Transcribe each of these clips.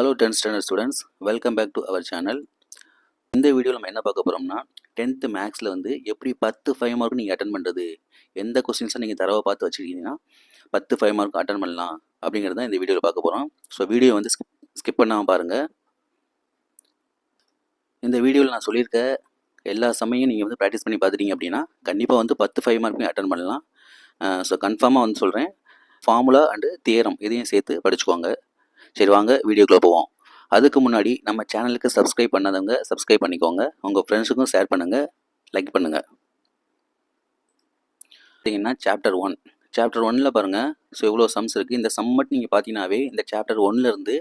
Hello 10th standard students, welcome back to our channel. இந்த வீடியோவில் நம்ம என்ன பார்க்க போகிறோம்னா 10th மேக்ஸில் வந்து எப்படி 10 5 மார்க் நீங்கள் அட்டன் பண்ணுறது, எந்த கொஸ்டின்ஸை நீங்கள் தரவை பார்த்து வச்சுக்கிட்டீங்கன்னா 10 5 மார்க் அட்டன் பண்ணலாம் அப்படிங்கிறத இந்த வீடியோவில் பார்க்க போகிறோம். ஸோ வீடியோ வந்து ஸ்கிப் பண்ணாமல் பாருங்கள். இந்த வீடியோவில் நான் சொல்லியிருக்க எல்லா சமயம் நீங்கள் வந்து ப்ராக்டிஸ் பண்ணி பார்த்துட்டீங்க அப்படின்னா கண்டிப்பாக வந்து 10 5 மார்க்குமே அட்டன் பண்ணலாம். ஸோ கன்ஃபார்மாக வந்து சொல்கிறேன், ஃபார்முலா அண்டு தியரம் இதையும் சேர்த்து படிச்சுக்கோங்க. சரி வாங்க வீடியோக்குள்ளே போவோம். அதுக்கு முன்னாடி நம்ம சேனலுக்கு சப்ஸ்கிரைப் பண்ணாதவங்க சப்ஸ்கிரைப் பண்ணிக்கோங்க, உங்கள் ஃப்ரெண்ட்ஸுக்கும் ஷேர் பண்ணுங்கள், லைக் பண்ணுங்கள். பார்த்தீங்கன்னா சாப்டர் 1ல் பாருங்கள். ஸோ இவ்வளோ சம்ஸ் இருக்குது. இந்த சம் மட்டும் நீங்கள் பார்த்தீங்கன்னாவே இந்த சாப்டர் 1லேருந்து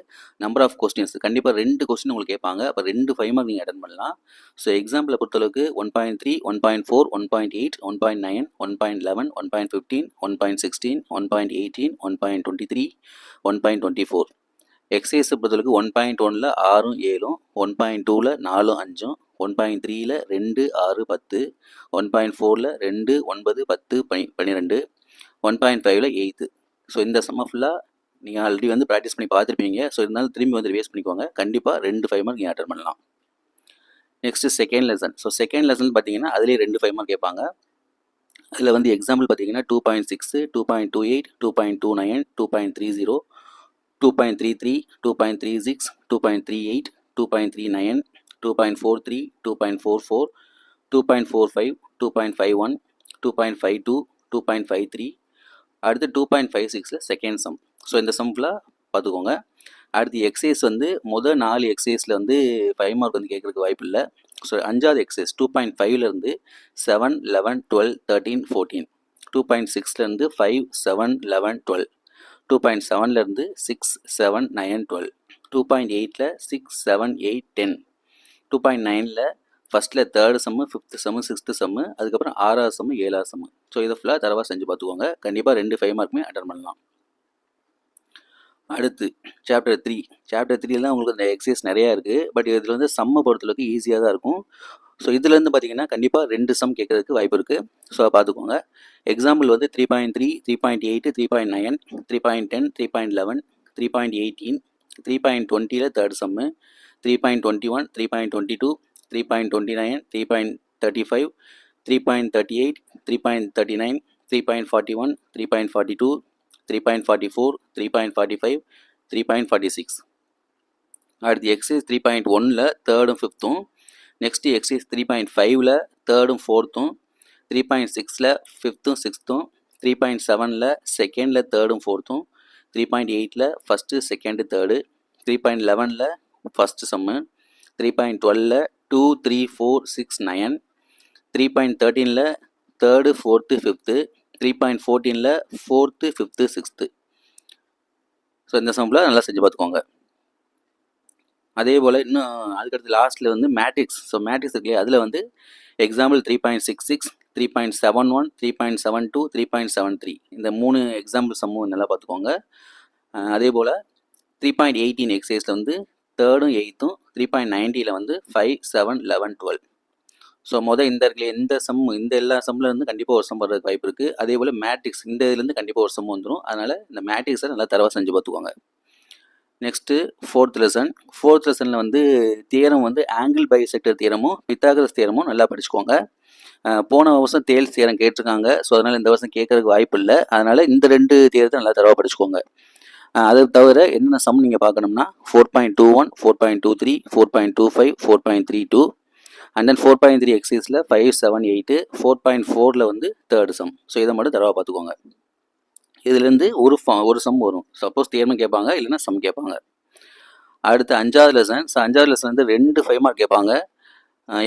நம்பர் ஆஃப் கொஸ்டின்ஸ் கண்டிப்பாக 2 கொஸ்டின் உங்களுக்கு கேட்பாங்க. அப்போ 2 5 மார்க் நீங்கள் அட்டன் பண்ணலாம். ஸோ எக்ஸாம்பிளை பொறுத்தளவுக்கு 1.3, 1.4, 1.8, 1.9, 1.11, 1.15, 1.16, 1.18, 1.23, 1.24. எக்ஸசைஸை பொறுத்தளவுக்கு 1.1ல் 6 7, 1.2ல் 4 5, 1.3ல் 2 6 10, 1.4ல் 2 9 10 12, 1.5ல் 8. ஸோ இந்த சம்ம ஃபுல்லாக நீங்கள் ஆல்ரெடி வந்து ப்ராக்டிஸ் பண்ணி பார்த்துருப்பீங்க. ஸோ இருந்தாலும் திரும்பி வந்து ரிவைஸ் பண்ணிக்கோங்க. கண்டிப்பாக 2 5 மார்க் நீங்கள் அட்டன் பண்ணலாம். Next second lesson. So second lesson பார்த்தீங்கன்னா அதிலே 2 5 மார்க் கேட்பாங்க. அதில் வந்து எக்ஸாம்பிள் பார்த்தீங்கன்னா 2.6, 2.28, 2.29, 2.30, 2.33, 2.36, 2.38, 2.39, 2.43, 2.44, 2.45, 2.51, 2.52, 2.53. அடுத்து 2.56ல் செகண்ட் சம். ஸோ இந்த சம் ஃபுல்லாக பார்த்துக்கோங்க. அடுத்து எக்ஸசைஸ் வந்து முதல் 4 எக்ஸசைஸில் வந்து 5 மார்க் வந்து கேட்குறதுக்கு வாய்ப்பு இல்லை. ஸோ 5வது எக்ஸசைஸ் 2.5லேருந்து 7 11 12 13 14, 2.6லேருந்து 5 7 11 12, 2.7லேருந்து 6 7 9 12, 2.8ல் 6 7 8 10, 2.9ல் ஃபஸ்ட்டில் 3rd சம்மு, 5th சம்மு, 6th சம்மு, அதுக்கப்புறம் 6வது சம்மு, 7வது சம்மு. ஸோ இதை ஃபுல்லாக தரவாக செஞ்சு பார்த்துக்கோங்க. கண்டிப்பாக 2 5 மார்க்குமே அட்டன் பண்ணலாம். அடுத்து சாப்டர் 3ல தான் உங்களுக்கு இந்த எக்ஸசைஸ் நிறையா இருக்குது. பட் இதில் வந்து சம்மை பொறுத்தளவுக்கு ஈஸியாக தான் இருக்கும். ஸோ இதுலேருந்து பார்த்தீங்கன்னா கண்டிப்பாக 2 சம் கேட்குறதுக்கு வாய்ப்பு இருக்குது. ஸோ பார்த்துக்கோங்க. எக்ஸாம்பிள் வந்து 3.3, 3.8, 3.9, 3.10, 3.11, 3.18, 3.20ல் 3rd சம்மு, 3.21, 3.22, 3.29, 3.35, 3.38, 3.39, 3.41, 3.42, 3.44, 3.45, 3.46. அடுத்து எக்ஸசைஸ் 3.1ல் 3rd 5th. நெக்ஸ்ட்டு எக்ஸசைஸ் 3.5ல் 3rd 4th, 3.6ல் 5th 6th, 3.7ல் 2nd 3rd 4th, 3.8ல் 1st 2nd 3rd, 3.11ல் 1st சம்மு, 3.12ல் 2 3 4 6 9, 3.13ல் 3rd 4th 5th, 3.14ல் 4th 5th 6th. ஸோ இந்த சம்மில் நல்லா செஞ்சு பார்த்துக்கோங்க. அதே போல் இன்னும் அதுக்கடுத்து லாஸ்ட்டில் வந்து மேட்ரிக்ஸ். ஸோ மேட்ரிக்ஸ் இருக்கு, அதில் வந்து எக்ஸாம்பிள் 3.66, 3.71, 3.72, 3.73 இந்த 3 எக்ஸாம்பிள் சம்மும் நல்லா பார்த்துக்கோங்க. அதே போல் 3.18 எக்ஸசைஸில் வந்து 3rd 8th, 3.90ல் வந்து 5 7 11 12. ஸோ இந்த சம் இந்த எல்லா சம்மில் வந்து கண்டிப்பாக ஒரு சம் வர்றதுக்கு வாய்ப்பு இருக்குது. அதே போல் மேட்ரிக்ஸ் இந்த இதுலேருந்து கண்டிப்பாக ஒரு சம் வந்துடும். அதனால் இந்த மேட்ரிக்ஸை நல்லா தரவாக செஞ்சு பார்த்துக்கோங்க. நெக்ஸ்ட்டு 4th லெசனில் வந்து தியரம் வந்து ஆங்கிள் பைசெக்டர் தியரமும் பித்தாகரஸ் தியரமும் நல்லா படிச்சுக்கோங்க. போன வருஷம் தேல்ஸ் தியரம் கேட்டிருக்காங்க. ஸோ அதனால் இந்த வருஷம் கேட்கறதுக்கு வாய்ப்பு இல்லை. அதனால் இந்த 2 தியரத்தை நல்லா தரவாக படிச்சுக்கோங்க. அது தவிர என்னென்ன சம் நீங்கள் பார்க்கணும்னா 4.21, 4.23, 4.25, 4.32 அண்ட் தென் 4.3 எக்ஸசைஸில் 5 7 8, 4.4ல் வந்து 3rd சம். ஸோ இதை மட்டும் தரவாக பார்த்துக்கோங்க. இதுலேருந்து ஒரு சம் வரும். சப்போஸ் தியரமும் கேட்பாங்க, இல்லைன்னா சம் கேட்பாங்க. அடுத்து 5வது லெசன். ஸோ 5வது லெசன் வந்து 2 5 மார்க் கேட்பாங்க.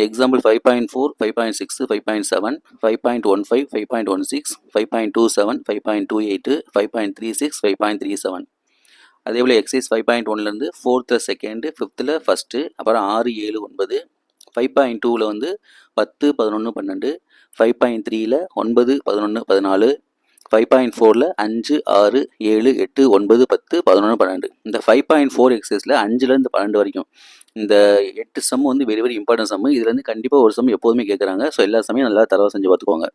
எக்ஸாம்பிள் 5.4, 5.6, 5.7, 5.15, 5.16, 5.27, 5.28, 5.36, 5.37. அதே போல் exercise 5.1லேருந்து 4th 2nd, 5th 1st, அப்புறம் 6 7 9, 5.2ல் வந்து 10 11 12, 5.3ல் 9 11 14, 5.4ல் 5 6 7 8 9 10 11 12. இந்த 5.4 எக்ஸசைஸில் 5லேருந்து 12 வரைக்கும் இந்த 8 சம் வந்து வெரி வெரி இம்பார்ட்டன்ட் சம்மு. இதுலேருந்து கண்டிப்பாக ஒரு சம் எப்போதுமே கேட்குறாங்க. ஸோ எல்லா சமையும் நல்லா தரவாக செஞ்சு பார்த்துக்கோங்க.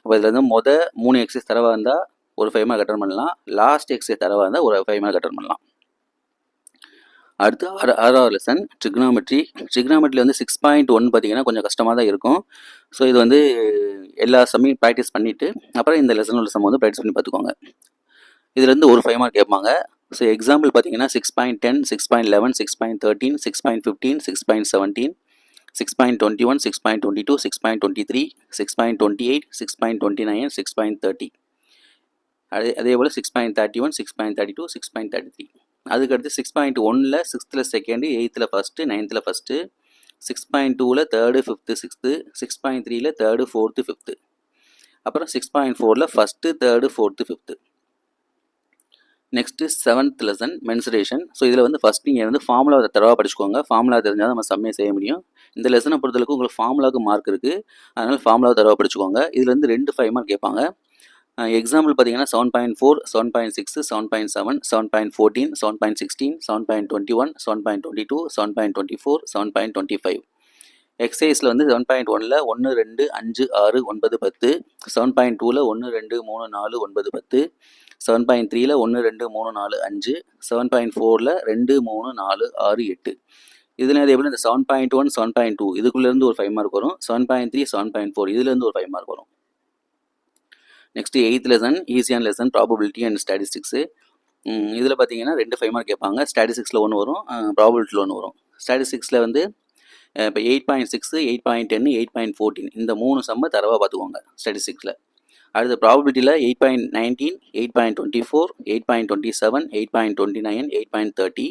அப்போ இதில் வந்து 3 எக்ஸசைஸ் தரவாக இருந்தால் ஒரு 5 மார்க் அட்டன் பண்ணலாம். லாஸ்ட் எக்ஸசைஸ் தரவாக இருந்தால் ஒரு 5 மார்க் அட்டன் பண்ணலாம். அடுத்து ஆறாவது லெசன் ட்ரிக்னாமெட்ரியில் வந்து 6.1 பார்த்தீங்கன்னா கொஞ்சம் கஷ்டமாக தான் இருக்கும். ஸோ இது வந்து எல்லா சம்மையும் ப்ராக்டிஸ் பண்ணிவிட்டு அப்புறம் இந்த லெசன் உள்ள சம் வந்து ப்ராக்டிஸ் பண்ணி பார்த்துக்கோங்க. இதுலேருந்து ஒரு 5 மார்க் கேட்பாங்க. ஸோ எக்ஸாம்பிள் பார்த்தீங்கன்னா 6.10, 6.11, 6.13, 6.15, 6.17, 6.21, 6.22, 6.23, 6.28, 6.29, 6.30. அதே போல் 6.31, 6.32, 6.33. அதுக்கடுத்து 6.1ல் 6th second, 8th first, 9th first, 6.2ல் 3rd 5th 6th, 6.3ல் 3rd 4th 5th, அப்புறம் 6.4ல் 1st 3rd 4th 5th. Next 7th lesson mensuration. So இதில் வந்து ஃபஸ்ட் நீங்கள் வந்து ஃபார்முலா தரவாக படிச்சுக்கோங்க. ஃபார்முலா தெரிஞ்சால் நம்ம சம்மே செய்ய முடியும். இந்த லெசனை பொறுத்தளவுக்கு உங்களுக்கு ஃபார்முலாவுக்கு மார்க் இருக்குது, அதனால் ஃபார்முலா தரவாக படிச்சுக்கோங்க. இதுலேருந்து 2 5 மார்க் கேட்பாங்க. எக்ஸாம்பிள் பார்த்தீங்கன்னா 7.4, 7.6, 7.7, 7.14, 7.16, 7.21, 7.22, 7.24, 7.25. எக்ஸசைஸில் வந்து 7.1ல் 1, 2, 5, 6, 9, 10, 7.2ல் 1, 2, 3, 4, 9, 10, 7.3ல் 1, 2, 3, 4, 5, 7.4ல் 2, 3, 4, 6, 8. இதில் அதே போல் இந்த 7.1, 7.2 இதுக்குள்ளேருந்து ஒரு 5 மார்க் வரும். 7.3, 7.4 இதுலேருந்து ஒரு 5 மார்க் வரும். நெக்ஸ்ட்டு 8th லெசன் ஈஸியான லெசன் ப்ராபபிலிட்டி அண்ட் ஸ்டாட்டிஸ்டிக்ஸு. இதில் பார்த்தீங்கன்னா 2 5 மார்க் கேட்பாங்க. ஸ்டாட்டிஸ்டிக்ஸில் 1 வரும், ப்ராபபிலிட்டியில் 1 வரும். ஸ்டாட்டிஸ்டிக்ஸில் வந்து இப்போ 8.6, 8.10, 8.14 இந்த 3 சம்ம தரவாக பார்த்துக்கோங்க ஸ்டாட்டிஸ்டிக்ஸில். அடுத்து ப்ராபபிலிட்டியில் 8.19, 8.24, 8.27, 8.29, 8.30.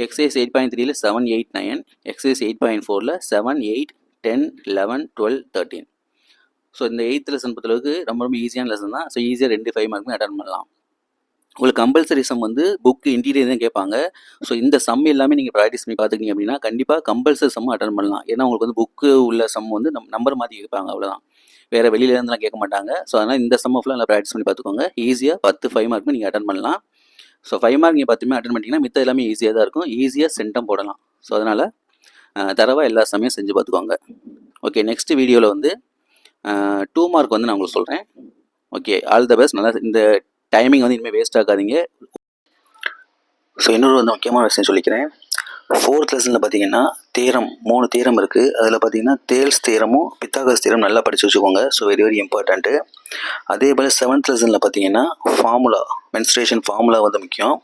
எக்ஸசைஸ் 8.3ல் 7, 8, 9. எக்ஸசைஸ் 8.4ல் 7, 8, 10, 11, 12, 13. ஸோ இந்த 8th லெசன் பொறுத்தளவுக்கு ரொம்ப ஈஸியான லெசன் தான். ஸோ ஈஸியாக 2 5 மார்க்குமே அட்டன் பண்ணலாம். உங்களுக்கு கம்பல்சரி சம் வந்து புக்கு இன்டீரியர் தான் கேட்பாங்க. ஸோ இந்த சம் எல்லாமே நீங்கள் ப்ராக்டிஸ் பண்ணி பார்த்துக்கிங்க அப்படின்னா கண்டிப்பாக கம்பல்சரி சம் அட்டன் பண்ணலாம். ஏன்னா உங்களுக்கு வந்து புக்கு உள்ள சம் வந்து நம்பர் மாற்றி கேட்பாங்க, அவ்வளோதான். வேறு வெளியிலேருந்துலாம் கேட்க மாட்டாங்க. ஸோ அதனால் இந்த சம் ஃபுல்லாக நல்லா ப்ராக்டிஸ் பண்ணி பார்த்துக்கோங்க. ஈஸியாக 10 5 மார்க்குமே நீங்கள் அட்டன் பண்ணலாம். ஸோ 5 மார்க் நீங்கள் 10மே அட்டன் பண்ணிட்டீங்கன்னா மித்த எல்லாமே ஈஸியாக தான் இருக்கும். ஈஸியாக சென்டம் போடலாம். ஸோ அதனால் தரவாக எல்லா சமயம் செஞ்சு பார்த்துக்கோங்க. ஓகே, நெக்ஸ்ட் வீடியோவில் வந்து 2 மார்க் வந்து நான் உங்களுக்கு சொல்கிறேன். Okay, all the best. நல்லா இந்த டைமிங் வந்து இனிமேல் வேஸ்ட் ஆகாதீங்க. ஸோ இன்னொரு வந்து முக்கியமான விஷயம் சொல்லிக்கிறேன். 4th லெசனில் பார்த்தீங்கன்னா தேரம் 3 தேரம் இருக்குது. அதில் பார்த்தீங்கன்னா தேல்ஸ் தேரமும் பித்தாகரஸ் தேரம் நல்லா படித்து வச்சுக்கோங்க. So very very important. அதே போல் 7th லெசனில் பார்த்தீங்கன்னா ஃபார்முலா, மென்சுரேஷன் ஃபார்முலா வந்து முக்கியம்.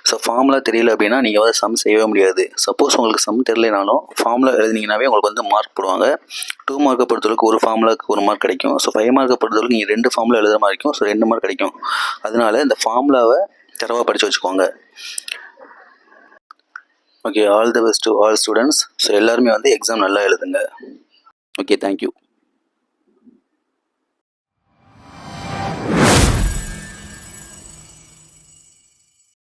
ஸோ ஃபார்முலா தெரியல அப்படின்னா நீங்கள் வந்து சம் செய்யவே முடியாது. சப்போஸ் உங்களுக்கு சம் தெரியலனாலும் ஃபார்முலா எழுதினீங்கன்னாவே உங்களுக்கு வந்து மார்க் போடுவாங்க. 2 மார்க்கை பொறுத்தளவுக்கு ஒரு ஃபார்முலாவுக்கு 1 மார்க் கிடைக்கும். ஸோ 5 மார்க்கை பொறுத்தளவுக்கு நீங்கள் 2 ஃபார்முலா எழுதுற மாதிரி இருக்கும். ஸோ 2 மார்க் கிடைக்கும். அதனால இந்த ஃபார்முலாவை தரவாக படித்து வச்சுக்கோங்க. Okay, all the best to all students. So எல்லாருமே வந்து எக்ஸாம் நல்லா எழுதுங்க. Okay, thank you.